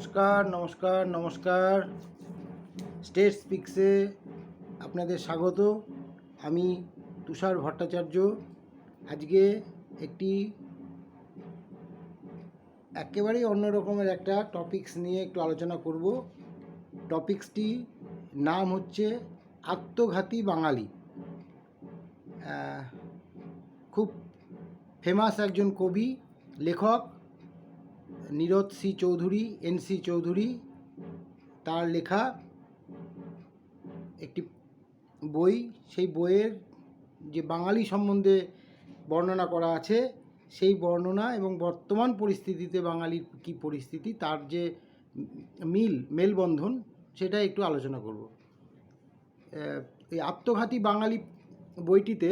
নমস্কার নমস্কার নমস্কার। স্টেট স্পিক্সে আপনাদের স্বাগত। আমি তুষার ভট্টাচার্য। আজকে একটি একেবারেই অন্য রকমের একটা টপিকস নিয়ে একটু আলোচনা করব। টপিক্সটি নাম হচ্ছে আত্মঘাতী বাঙালি। খুব ফেমাস একজন কবি লেখক নীরদ সি চৌধুরী, এন.সি. চৌধুরী, তার লেখা একটি বই। সেই বইয়ের যে বাঙালি সম্বন্ধে বর্ণনা করা আছে, সেই বর্ণনা এবং বর্তমান পরিস্থিতিতে বাঙালির কী পরিস্থিতি, তার যে মেলবন্ধন, সেটা একটু আলোচনা করব। এই আত্মঘাতী বাঙালি বইটিতে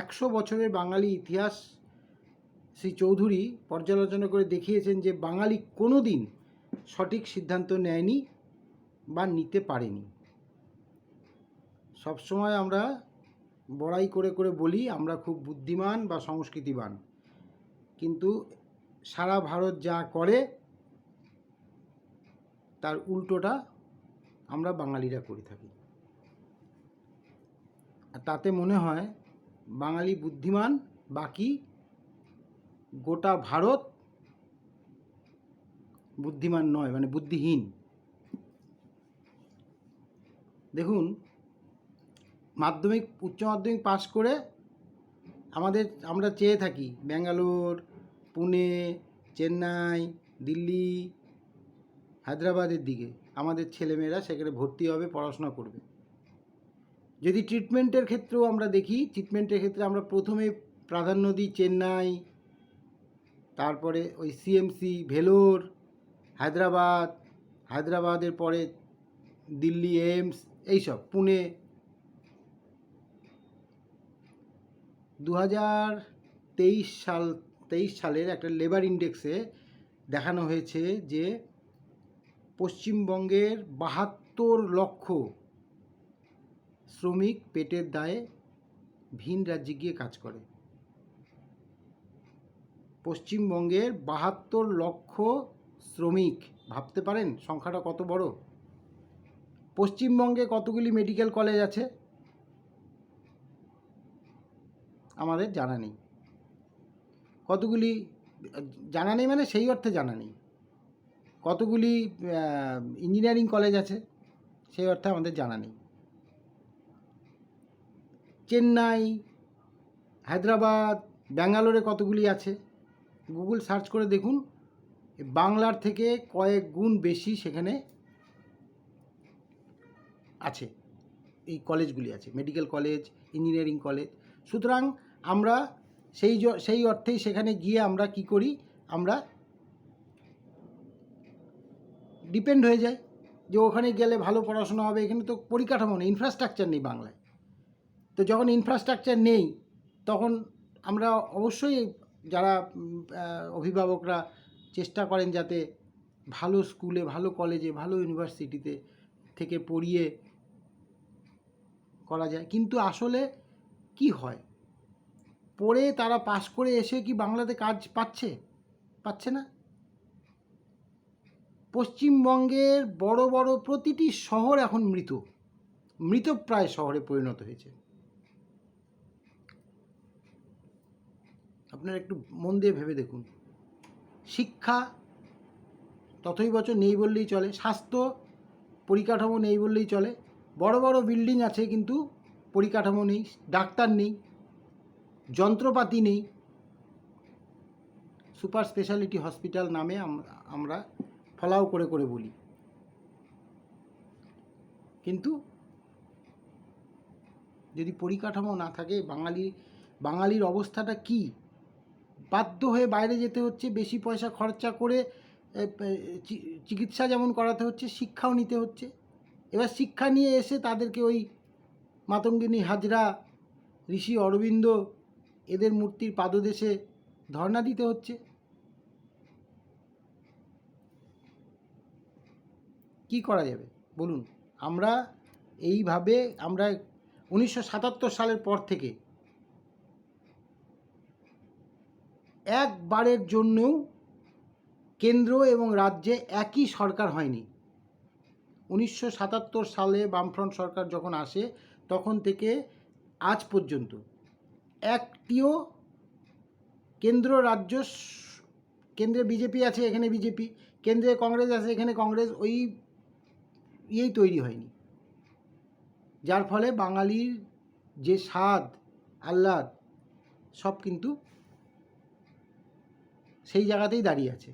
100 বছরের বাঙালি ইতিহাস শ্রী চৌধুরী পর্যালোচনা করে দেখিয়েছেন যে বাঙালি কোনো দিন সঠিক সিদ্ধান্ত নেয়নি বা নিতে পারেনি। সবসময় আমরা বড়াই করে করে বলি আমরা খুব বুদ্ধিমান বা সংস্কৃতিবান, কিন্তু সারা ভারত যা করে তার উল্টোটা আমরা বাঙালিরা করে থাকি। আর তাতে মনে হয় বাঙালি বুদ্ধিমান, বাকি গোটা ভারত বুদ্ধিমান নয়, মানে বুদ্ধিহীন। দেখুন, মাধ্যমিক উচ্চ মাধ্যমিক পাশ করে আমরা চেয়ে থাকি ব্যাঙ্গালোর, পুনে, চেন্নাই, দিল্লি, হায়দ্রাবাদের দিকে আমাদের ছেলেমেয়েরা সেখানে ভর্তি হবে, পড়াশোনা করবে। যদি ট্রিটমেন্টের ক্ষেত্রেও আমরা দেখি, ট্রিটমেন্টের ক্ষেত্রে আমরা প্রথমে প্রাধান্য দিই চেন্নাই, তারপরে ওই সিএমসি, ভেলোর, হায়দ্রাবাদের পরে দিল্লি এইমস, এইসব, পুনে। 2023 সালের একটা লেবার ইন্ডেক্সে দেখানো হয়েছে যে পশ্চিমবঙ্গের 72 লক্ষ শ্রমিক পেটের দায়ে ভিন রাজ্যে গিয়ে কাজ করে। পশ্চিমবঙ্গের 72 লক্ষ শ্রমিক, ভাবতে পারেন সংখ্যাটা কত বড়? পশ্চিমবঙ্গে কতগুলি মেডিকেল কলেজ আছে আমাদের জানা নেই। কতগুলি জানা নেই মানে সেই অর্থে জানা নেই। কতগুলি ইঞ্জিনিয়ারিং কলেজ আছে সেই অর্থে আমাদের জানা নেই। চেন্নাই, হায়দ্রাবাদ, ব্যাঙ্গালোরে কতগুলি আছে গুগল সার্চ করে দেখুন। বাংলার থেকে কয়েক গুণ বেশি সেখানে আছে, এই কলেজগুলি আছে, মেডিকেল কলেজ, ইঞ্জিনিয়ারিং কলেজ। সুতরাং আমরা সেই অর্থেই সেখানে গিয়ে আমরা কি করি, আমরা ডিপেন্ড হয়ে যাই যে ওখানে গেলে ভালো পড়াশোনা হবে। এখানে তো পরিকাঠামো নেই, ইনফ্রাস্ট্রাকচার নেই বাংলায়। তো যখন ইনফ্রাস্ট্রাকচার নেই, তখন আমরা অবশ্যই যারা অভিভাবকরা চেষ্টা করেন যাতে ভালো স্কুলে, ভালো কলেজে, ভালো ইউনিভার্সিটিতে থেকে পড়িয়ে করা যায়। কিন্তু আসলে কি হয়, পড়ে তারা পাশ করে এসে কি বাংলাতে কাজ পাচ্ছে না। পশ্চিমবঙ্গের বড় বড় প্রতিটি শহর এখন মৃতপ্রায় শহরে পরিণত হয়েছে। আপনারা একটু মন দিয়ে ভেবে দেখুন। শিক্ষা তথৈবচ নেই বললেই চলে, স্বাস্থ্য পরিকাঠামো নেই বললেই চলে। বড় বড় বিল্ডিং আছে কিন্তু পরিকাঠামো নেই, ডাক্তার নেই, যন্ত্রপাতি নেই। সুপার স্পেশালিটি হসপিটাল নামে আমরা ফলাও করে করে বলি, কিন্তু যদি পরিকাঠামো না থাকে বাঙালির অবস্থাটা কি? বাধ্য হয়ে বাইরে যেতে হচ্ছে, বেশি পয়সা খরচা করে চিকিৎসা যেমন করাতে হচ্ছে, শিক্ষাও নিতে হচ্ছে। এবার শিক্ষা নিয়ে এসে তাদেরকে ওই মাতঙ্গিনী হাজরা, ঋষি অরবিন্দ এদের মূর্তির পাদদেশে ধর্ণা দিতে হচ্ছে। কি করা যাবে বলুন? আমরা এইভাবে 1977 সালের পর থেকে একবারের জন্যও কেন্দ্র এবং রাজ্যে একই সরকার হয়নি। 1977 সালে বামফ্রন্ট সরকার যখন আসে তখন থেকে আজ পর্যন্ত একটিও কেন্দ্র রাজ্য, কেন্দ্রে বিজেপি আছে এখানে বিজেপি, কেন্দ্রে কংগ্রেস আছে এখানে কংগ্রেস, ওই ইয়েই তৈরি হয়নি। যার ফলে বাঙালির যে স্বাদ আহ্লাদ সব কিন্তু সেই জায়গাতেই দাঁড়িয়ে আছে।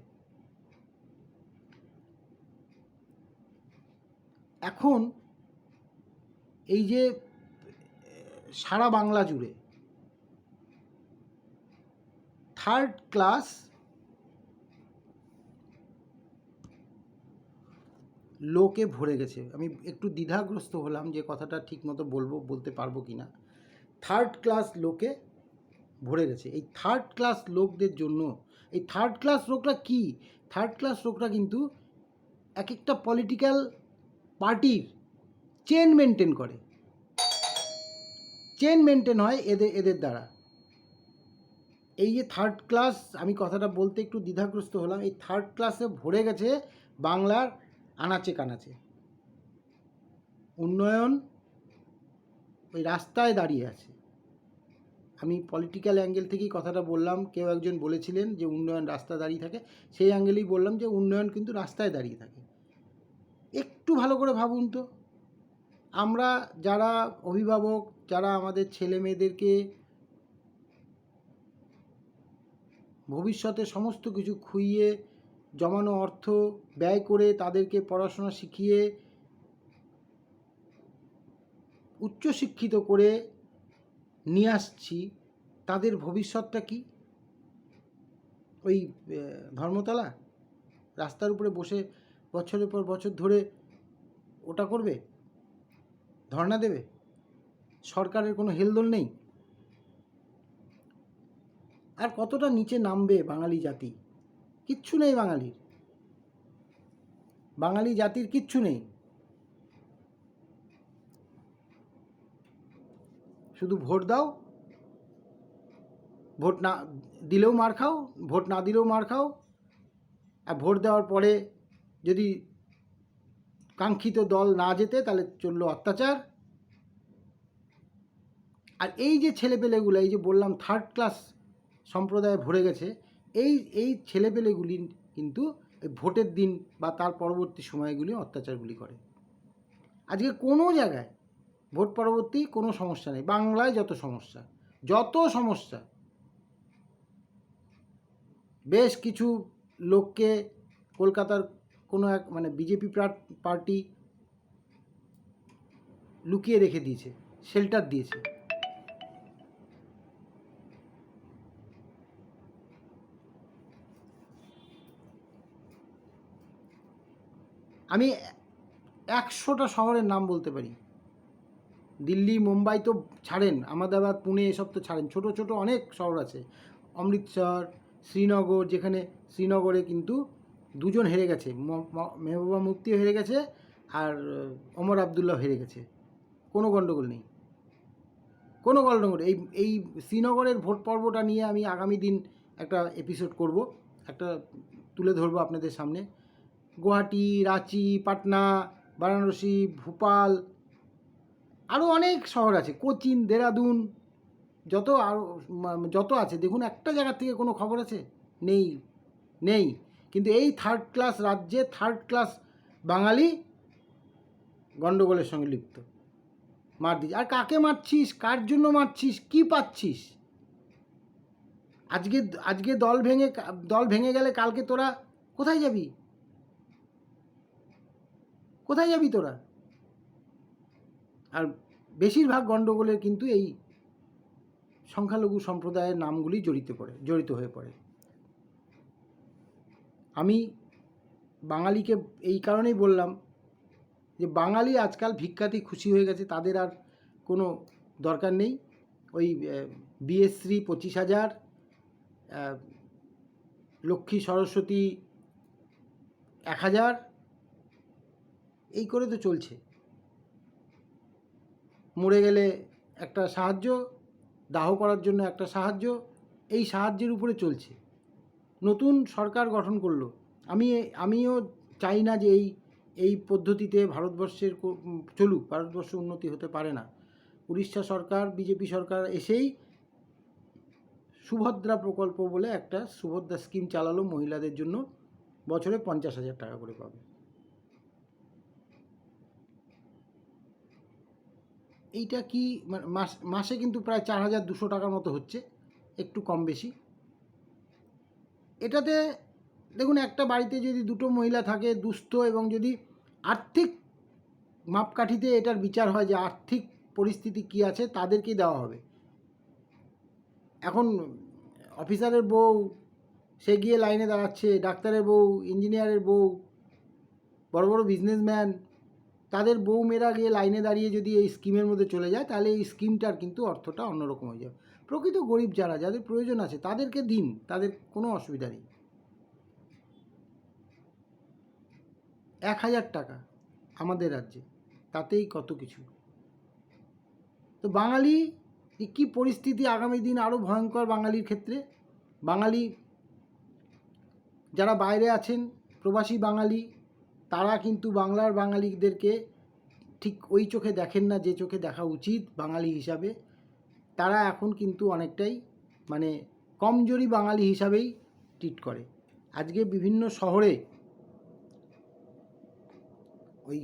এখন এই যে সারা বাংলা জুড়ে থার্ড ক্লাস লোকে ভরে গেছে। আমি একটু দ্বিধাগ্রস্ত হলাম যে কথাটা ঠিকমতো বলতে পারবো কি না। থার্ড ক্লাস লোকে ভরে গেছে। এই থার্ড ক্লাস লোকদের জন্য, এই থার্ড ক্লাস লোকরা কি? থার্ড ক্লাস লোকরা কিন্তু এক একটা পলিটিক্যাল পার্টির চেন মেনটেন করে, চেন মেনটেন হয় এদের দ্বারা। এই যে থার্ড ক্লাস, আমি কথাটা বলতে একটু দ্বিধাগ্রস্ত হলাম, এই থার্ড ক্লাসে ভরে গেছে বাংলার আনাচে কানাচে। উন্নয়ন ওই রাস্তায় দাঁড়িয়ে আছে। আমি পলিটিক্যাল অ্যাঙ্গেল থেকেই কথাটা বললাম। কেউ একজন বলেছিলেন যে উন্নয়ন রাস্তা দাঁড়িয়ে থাকে, সেই অ্যাঙ্গেলেই বললাম যে উন্নয়ন কিন্তু রাস্তায় দাঁড়িয়ে থাকে। একটু ভালো করে ভাবুন তো, আমরা যারা অভিভাবক, যারা আমাদের ছেলে মেয়েদেরকে ভবিষ্যতে সমস্ত কিছু খুইয়ে জমানো অর্থ ব্যয় করে তাদেরকে পড়াশোনা শিখিয়ে উচ্চশিক্ষিত করে নিয়ে আসছি, তাদের ভবিষ্যৎটা কি? ওই ধর্মতলা রাস্তার উপরে বসে বছরের পর বছর ধরে ওটা করবে, ধর্ণা দেবে? সরকারের কোনো হেলদোল নেই? আর কতটা নিচে নামবে বাঙালি জাতি? কিচ্ছু নেই বাঙালির, বাঙালি জাতির কিচ্ছু নেই। শুধু ভোট দাও, ভোট না দিলেও মার খাও, ভোট না দিলেও মার খাও, আর ভোট দেওয়ার পরে যদি কাঙ্ক্ষিত দল না জেতে তাহলে চললো অত্যাচার। আর এই যে ছেলেপেলেগুলো, এই যে বললাম থার্ড ক্লাস সম্প্রদায়ে ভরে গেছে, এই ছেলেপেলেগুলি কিন্তু ভোটের দিন বা তার পরবর্তী সময়গুলি অত্যাচারগুলি করে। আজকে কোনো জায়গায় ভোট পরবর্তী কোনো সমস্যা নেই। বাংলায় যত সমস্যা, বেশ কিছু লোককে কলকাতার কোনো এক বিজেপি পার্টি লুকিয়ে রেখে দিয়েছে, শেল্টার দিয়েছে। আমি 100টা শহরের নাম বলতে পারি। দিল্লি মুম্বাই তো ছাড়েন, আহমেদাবাদ পুনে এসব তো ছাড়েন, ছোট ছোট অনেক শহর আছে, অমৃতসর, শ্রীনগর, যেখানে শ্রীনগরে কিন্তু দুজন হেরে গেছে, মেহবুবা মুফতিও হেরে গেছে আর ওমর আবদুল্লাহ হেরে গেছে, কোনো গণ্ডগোল নেই, কোনো গণ্ডগোল। এই শ্রীনগরের ভোট পর্বটা নিয়ে আমি আগামী দিন একটা এপিসোড করব, একটা তুলে ধরবো আপনাদের সামনে। গুয়াহাটি, রাঁচি, পাটনা, বারাণসী, ভোপাল, আরও অনেক শহর আছে, কোচিন, দেরাদুন, যত আছে দেখুন, একটা জায়গার থেকে কোনো খবর আছে? নেই। কিন্তু এই থার্ড ক্লাস রাজ্যে থার্ড ক্লাস বাঙালি গণ্ডগোলের সঙ্গে লিপ্ত, মার দিচ্ছে। আর কাকে মারছিস, কার জন্য মারছিস, কি পাচ্ছিস? আজকে দল ভেঙে গেলে কালকে তোরা কোথায় যাবি তোরা? আর বেশিরভাগ গণ্ডগোলের কিন্তু এই সংখ্যালঘু সম্প্রদায়ের নামগুলি জড়িত হয়ে পড়ে। আমি বাঙালিকে এই কারণেই বললাম যে বাঙালি আজকাল ভিক্ষাতেই খুশি হয়ে গেছে, তাদের আর কোনো দরকার নেই। ওই বিএসশ্রী 25,000, লক্ষ্মী সরস্বতী 1,000, এই করে তো চলছে। মরে গেলে একটা সাহায্য, দাহ করার জন্য একটা সাহায্য, এই সাহায্যের উপরে চলছে। নতুন সরকার গঠন করলো, আমিও চাই না যে এই পদ্ধতিতে ভারতবর্ষের চলুক। ভারতবর্ষ উন্নতি হতে পারে না। উড়িষ্যা সরকার, বিজেপি সরকার এসেই সুভদ্রা প্রকল্প বলে একটা সুভদ্রা স্কিম চালালো মহিলাদের জন্য, বছরে 50,000 টাকা করে পাবে। এইটা কি মাসে কিন্তু প্রায় 4,200 টাকার মতো হচ্ছে, একটু কম বেশি। এটাতে দেখুন, একটা বাড়িতে যদি দুটো মহিলা থাকে, দুস্থ এবং যদি আর্থিক মাপকাঠিতে এটার বিচার হয় যে আর্থিক পরিস্থিতি কী আছে, তাদেরকেই দেওয়া হবে। এখন অফিসারের বউ সে গিয়ে লাইনে দাঁড়াচ্ছে, ডাক্তারের বউ, ইঞ্জিনিয়ারের বউ, বড় বড় বিজনেসম্যান, তাদের বউ মেয়েরা গিয়ে লাইনে দাঁড়িয়ে যদি এই স্কিমের মধ্যে চলে যায়, তাহলে এই স্কিমটার কিন্তু অর্থটা অন্যরকম হয়ে যাবে। প্রকৃত গরিব যাদের প্রয়োজন আছে তাদেরকে দিন, তাদের কোনো অসুবিধা নেই। 1,000 টাকা আমাদের রাজ্যে, তাতেই কত কিছু। তো বাঙালি কী পরিস্থিতি আগামী দিন আরও ভয়ঙ্কর বাঙালির ক্ষেত্রে। বাঙালি যারা বাইরে আছেন, প্রবাসী বাঙালি, তারা কিন্তু বাংলার বাঙালিদেরকে ঠিক ওই চোখে দেখেন না যে চোখে দেখা উচিত বাঙালি হিসাবে। তারা এখন কিন্তু অনেকটাই মানে কমজোরি বাঙালি হিসাবেই ট্রিট করে। আজকে বিভিন্ন শহরে ওই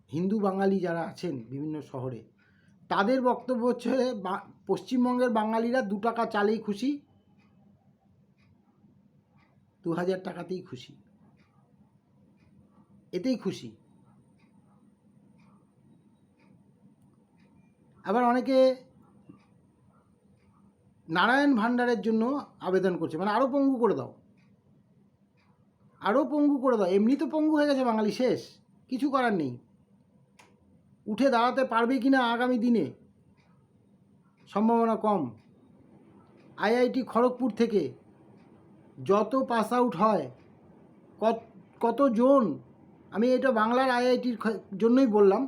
হিন্দু বাঙালি যারা আছেন বিভিন্ন শহরে, তাদের বক্তব্য হচ্ছে পশ্চিমবঙ্গের বাঙালিরা 2 টাকা চালেই খুশি, 2,000 টাকাতেই খুশি, এতেই খুশি। আবার অনেকে নারায়ণ ভাণ্ডারের জন্য আবেদন করছে, মানে আরও পঙ্গু করে দাও, আরও পঙ্গু করে দাও। এমনি তো পঙ্গু হয়ে গেছে বাঙালি, শেষ, কিছু করার নেই। উঠে দাঁড়াতে পারবে কি না আগামী দিনে সম্ভাবনা কম। আইআইটি খড়গপুর থেকে যত পাস আউট হয়, কতজন, আমি এটা বাংলার আইআইটির জন্যই বললাম,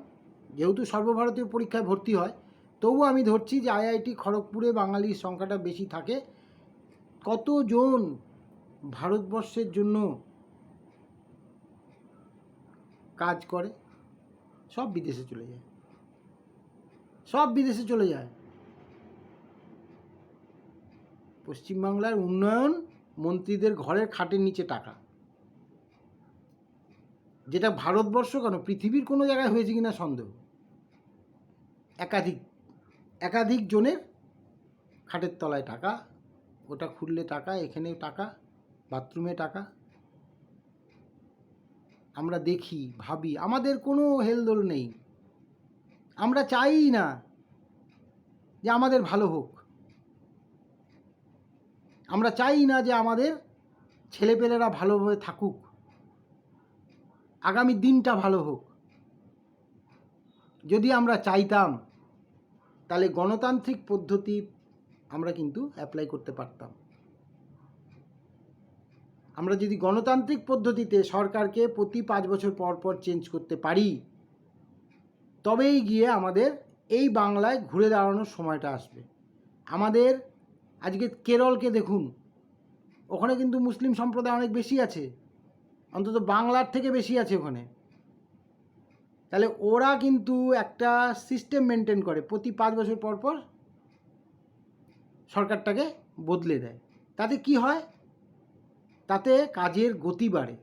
যেহেতু সর্বভারতীয় পরীক্ষায় ভর্তি হয়, তবুও আমি ধরছি যে আইআইটি খড়গপুরে বাঙালির সংখ্যাটা বেশি থাকে। কতজন ভারতবর্ষের জন্য কাজ করে, সব বিদেশে চলে যায়, সব বিদেশে চলে যায়। পশ্চিমবাংলার উন্নয়ন মন্ত্রীদের ঘরের খাটের নিচে টাকা, যেটা ভারতবর্ষ কেন পৃথিবীর কোনো জায়গায় হয়েছে কিনা সন্দেহ। একাধিক জনের খাটের তলায় টাকা, ওটা খুললে টাকা, এখানে টাকা, বাথরুমে টাকা। আমরা দেখি, ভাবি, আমাদের কোনো হেলদোল নেই। আমরা চাই না যে আমাদের ভালো হোক, আমরা চাই না যে আমাদের ছেলেপেলেরা ভালোভাবে থাকুক, আগামী দিনটা ভালো হোক। যদি আমরা চাইতাম তাহলে গণতান্ত্রিক পদ্ধতি আমরা কিন্তু অ্যাপ্লাই করতে পারতাম। আমরা যদি গণতান্ত্রিক পদ্ধতিতে সরকারকে প্রতি 5 বছর পর পর চেঞ্জ করতে পারি, তবেই গিয়ে আমাদের এই বাংলায় ঘুরে দাঁড়ানোর সময়টা আসবে। আমাদের আজকে কেরলকে দেখুন, ওখানে কিন্তু মুসলিম সম্প্রদায় অনেক বেশি আছে, অন্তত বাংলার থেকে বেশি আছে ওখানে। তাহলে ওরা কিন্তু একটা সিস্টেম মেনটেন করে, প্রতি 5 বছর পর পর সরকারটাকে বদলে দেয়। তাতে কি হয়? তাতে কাজের গতি বাড়ে,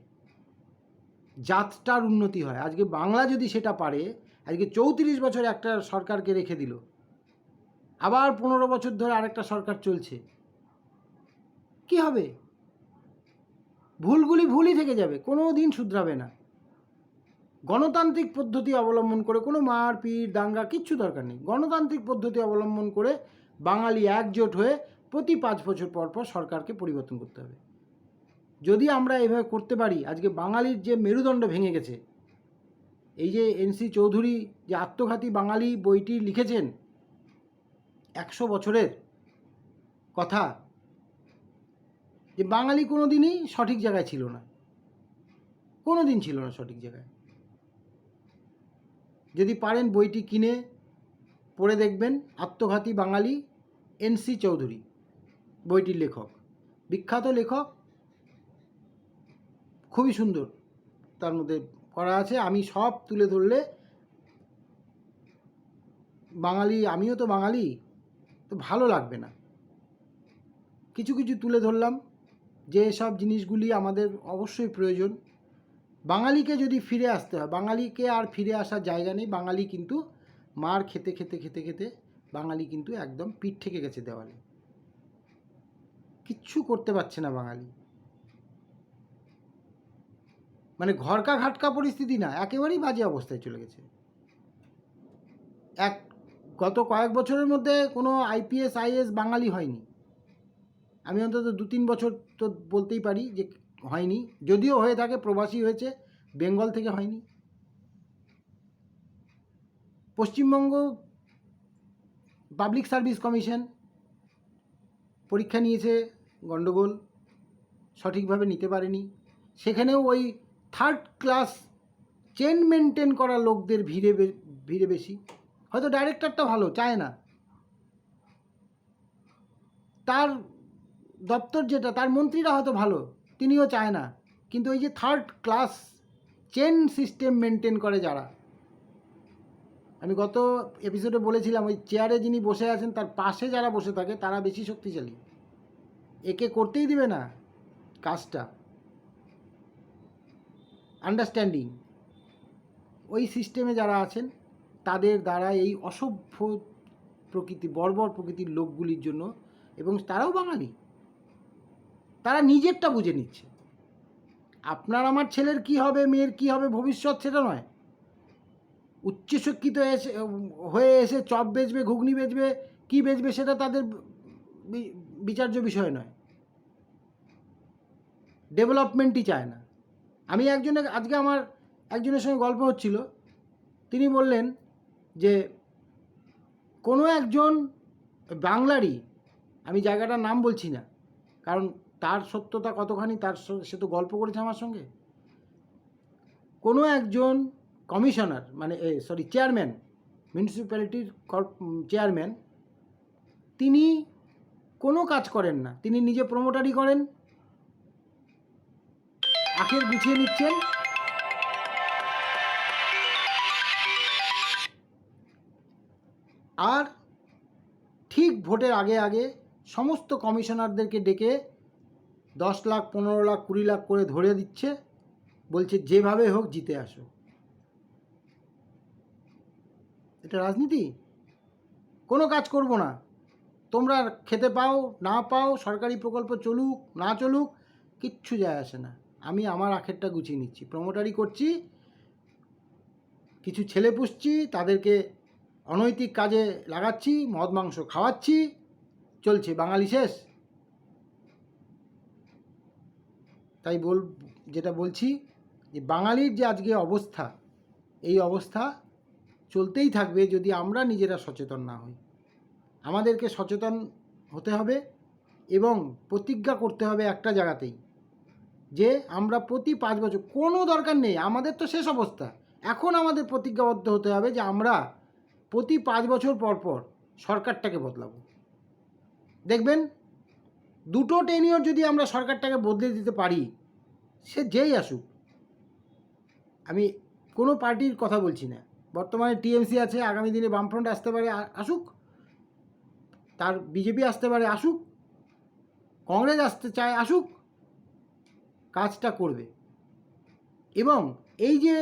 জাতটার উন্নতি হয়। আজকে বাংলা যদি সেটা পারে, আজকে 34 বছর একটা সরকারকে রেখে দিল, আবার 15 বছর ধরে আরেকটা সরকার চলছে, কি হবে? ভুলগুলি ভুলই থেকে যাবে, কোনো দিন শুধরাবে না। গণতান্ত্রিক পদ্ধতি অবলম্বন করে, কোনো মারপিট দাঙ্গা কিচ্ছু দরকার নেই, গণতান্ত্রিক পদ্ধতি অবলম্বন করে বাঙালি একজোট হয়ে প্রতি 5 বছর পর পর সরকারকে পরিবর্তন করতে হবে। যদি আমরা এভাবে করতে পারি, আজকে বাঙালির যে মেরুদণ্ড ভেঙে গেছে, এই যে এনসি চৌধুরী যে আত্মঘাতী বাঙালি বইটি লিখেছেন, 100 বছরের কথা, যে বাঙালি কোনো দিনই সঠিক জায়গায় ছিল না, কোনো দিন ছিল না সঠিক জায়গায়। যদি পারেন বইটি কিনে পড়ে দেখবেন, আত্মঘাতী বাঙালি, এনসি চৌধুরী বইটির লেখক, বিখ্যাত লেখক, খুবই সুন্দর তার মধ্যে করা আছে। আমি সব তুলে ধরলে বাঙালি, আমিও তো বাঙালি, তো ভালো লাগবে না। কিছু কিছু তুলে ধরলাম যে সব জিনিসগুলি আমাদের অবশ্যই প্রয়োজন। বাঙালিকে যদি ফিরে আসতে হয়, বাঙালিকে আর ফিরে আসার জায়গা নেই। বাঙালি কিন্তু মার খেতে খেতে খেতে খেতে বাঙালি কিন্তু একদম পিঠ থেকে গেছে দেওয়ালে, কিচ্ছু করতে পারছে না বাঙালি। মানে ঘরকা ঘাটকা পরিস্থিতি না, একেবারেই বাজে অবস্থায় চলে গেছে। গত কয়েক বছরের মধ্যে কোনো আইপিএস আইএস বাঙালি হয়নি। আমি অন্তত 2-3 বছর তো বলতেই পারি যে হয়নি, যদিও হয়ে থাকে প্রবাসী হয়েছে, বেঙ্গল থেকে হয়নি। পশ্চিমবঙ্গ পাবলিক সার্ভিস কমিশন পরীক্ষা নিয়েছে, গণ্ডগোল, সঠিকভাবে নিতে পারেনি। সেখানেও ওই থার্ড ক্লাস চেন মেনটেন করা লোকদের ভিড়ে বেশি। হয়তো ডাইরেক্টরটা ভালো, চায় না, তার দপ্তর যেটা, তার মন্ত্রীরা হয়তো ভালো, তিনিও চায় না, কিন্তু ওই যে third class chain system maintain করে যারা, আমি গত এপিসোডে বলেছিলাম ওই চেয়ারে যিনি বসে আছেন তার পাশে যারা বসে থাকে তারা বেশি শক্তিশালী, একে করতেই দিবে না কাজটা। আন্ডারস্ট্যান্ডিং ওই সিস্টেমে যারা আছেন তাদের দ্বারা এই অসভ্য প্রকৃতি, বর্বর প্রকৃতির লোকগুলির জন্য, এবং তারাও বাঙালি, তারা নিজেরটা বুঝে নিচ্ছে। আপনার আমার ছেলের কি হবে, মেয়ের কি হবে ভবিষ্যৎ, সেটা নয়। উচ্চশিক্ষিত হয়ে এসে চপ বেচবে, ঘুগনি বেচবে, কি বেচবে সেটা তাদের বিচার্য বিষয় নয়। ডেভেলপমেন্টই চায় না। আমি আজকে আমার একজনের সঙ্গে গল্প হচ্ছিল, তিনি বললেন যে কোনো একজন বাংলারই, আমি জায়গাটার নাম বলছি না কারণ তার সত্যতা কতখানি সে তো গল্প করেছে আমার সঙ্গে, কোনো একজন কমিশনার মানে চেয়ারম্যান, মিউনিসিপ্যালিটির চেয়ারম্যান, তিনি কোনো কাজ করেন না, তিনি নিজে প্রমোটারি করেন, আখের গুছিয়ে নিচ্ছেন, আর ঠিক ভোটের আগে আগে সমস্ত কমিশনারদেরকে ডেকে 10 লাখ 15 লাখ 20 লাখ করে ধরে দিচ্ছে, বলছে যেভাবে হোক জিতে আসো। এটা রাজনীতি? কোনো কাজ করব না, তোমরা খেতে পাও না পাও, সরকারি প্রকল্প চলুক না চলুক কিচ্ছু যায় আসে না, আমি আমার আখেরটা গুছিয়ে নিচ্ছি, প্রমোটারি করছি, কিছু ছেলে পুষছি, তাদেরকে অনৈতিক কাজে লাগাচ্ছি, মদ মাংস খাওয়াচ্ছি, চলছে, বাঙালি শেষ। তাই যেটা বলছি যে বাঙালির যে আজকে অবস্থা, এই অবস্থা চলতেই থাকবে যদি আমরা নিজেরা সচেতন না হই। আমাদেরকে সচেতন হতে হবে এবং প্রতিজ্ঞা করতে হবে একটা জায়গাতেই, যে আমরা প্রতি 5 বছর, কোনো দরকার নেই, আমাদের তো শেষ অবস্থা, এখন আমাদের প্রতিজ্ঞাবদ্ধ হতে হবে যে আমরা প্রতি 5 বছর পর পর সরকারটাকে বদলাবো। দেখবেন 2টো টেনিয়র যদি আমরা সরকারটাকে বদলে দিতে পারি, সে যেই আসুক, আমি কোনো পার্টির কথা বলছি না, বর্তমানে টিএমসি আছে, আগামী দিনে বামফ্রন্ট আসতে পারে, আসুক, তার বিজেপি আসতে পারে, আসুক, কংগ্রেস আসতে চায়, আসুক, কাজটা করবে। এবং এই যে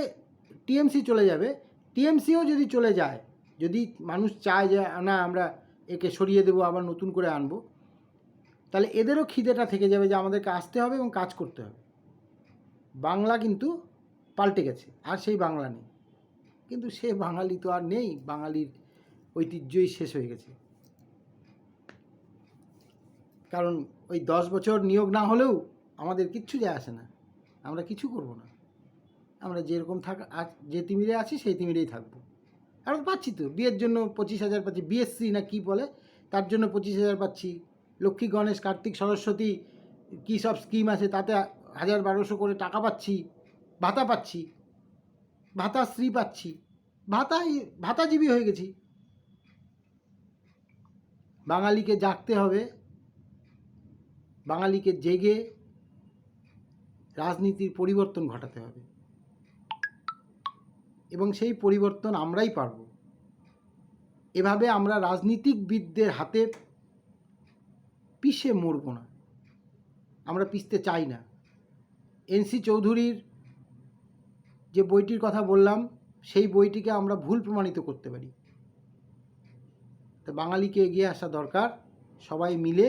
টিএমসি চলে যাবে, টিএমসিও যদি চলে যায়, যদি মানুষ চায় যে না আমরা একে সরিয়ে দেবো, আবার নতুন করে আনবো, তাহলে এদেরও খিদেটা থেকে যাবে যে আমাদেরকে আসতে হবে এবং কাজ করতে হবে। বাংলা কিন্তু পাল্টে গেছে, আর সেই বাংলা নেই, কিন্তু সে বাঙালি তো আর নেই, বাঙালির ঐতিহ্যই শেষ হয়ে গেছে। কারণ ওই 10 বছর নিয়োগ না হলেও আমাদের কিচ্ছু যায় আসে না, আমরা কিছু করব না, আমরা যেরকম যে তিমিরে আছি সেই তিমিরেই থাকবো। আর পাচ্ছি তো, বিয়ের জন্য 25,000 পাচ্ছি, বিএসসি না কি বলে, তার জন্য 25,000 পাচ্ছি, লক্ষ্মী গণেশ কার্তিক সরস্বতী কী সব স্কিম আছে তাতে 1,000-1,200 করে টাকা পাচ্ছি, ভাতা পাচ্ছি, ভাতাশ্রী পাচ্ছি, ভাতাজীবী হয়ে গেছি। বাঙালিকে জাগতে হবে, বাঙালিকে জেগে রাজনীতির পরিবর্তন ঘটাতে হবে এবং সেই পরিবর্তন আমরাই পারব। এভাবে আমরা রাজনীতিকবিদদের হাতে পিষে মরব না, আমরা পিষতে চাই না। এনসি চৌধুরীর যে বইটির কথা বললাম সেই বইটিকে আমরা ভুল প্রমাণিত করতে পারি। তো বাঙালিকে এগিয়ে আসা দরকার। সবাই মিলে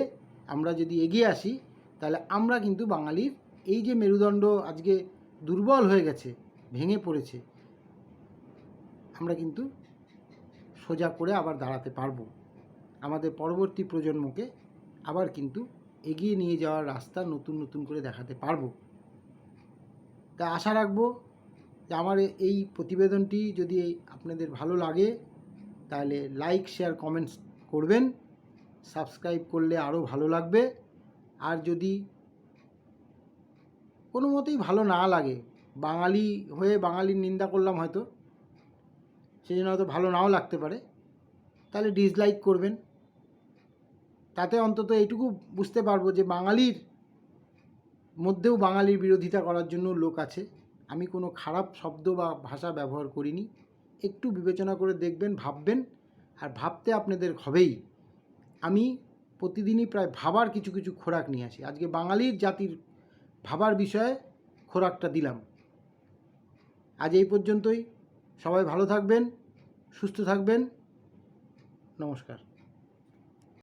আমরা যদি এগিয়ে আসি তাহলে আমরা কিন্তু বাঙালির এই যে মেরুদণ্ড আজকে দুর্বল হয়ে গেছে, ভেঙে পড়েছে, আমরা কিন্তু সোজা করে আবার দাঁড়াতে পারবো। আমাদের পরবর্তী প্রজন্মকে আবার কিন্তু এগিয়ে নিয়ে যাওয়ার রাস্তা নতুন নতুন করে দেখাতে পারবো। তা আশা রাখবো যে আমার এই প্রতিবেদনটি যদি আপনাদের ভালো লাগে তাহলে লাইক, শেয়ার, কমেন্টস করবেন। সাবস্ক্রাইব করলে আরও ভালো লাগবে। আর যদি কোনো মতেই ভালো না লাগে, বাঙালি হয়ে বাঙালির নিন্দা করলাম হয়তো, সেই জন্য হয়তো ভালো নাও লাগতে পারে, তাহলে ডিসলাইক করবেন। তাতে অন্তত এইটুকু বুঝতে পারবো যে বাঙালির মধ্যেও বাঙালির বিরোধিতা করার জন্য লোক আছে। আমি কোনো খারাপ শব্দ বা ভাষা ব্যবহার করিনি। একটু বিবেচনা করে দেখবেন, ভাববেন, আর ভাবতে আপনাদের হবেই। আমি প্রতিদিনই প্রায় ভাবার কিছু কিছু খোরাক নিয়ে আসি। আজকে বাঙালির জাতির ভাবার বিষয়ে খোরাকটা দিলাম। আজ এই পর্যন্তই। সবাই ভালো থাকবেন, সুস্থ থাকবেন। নমস্কার।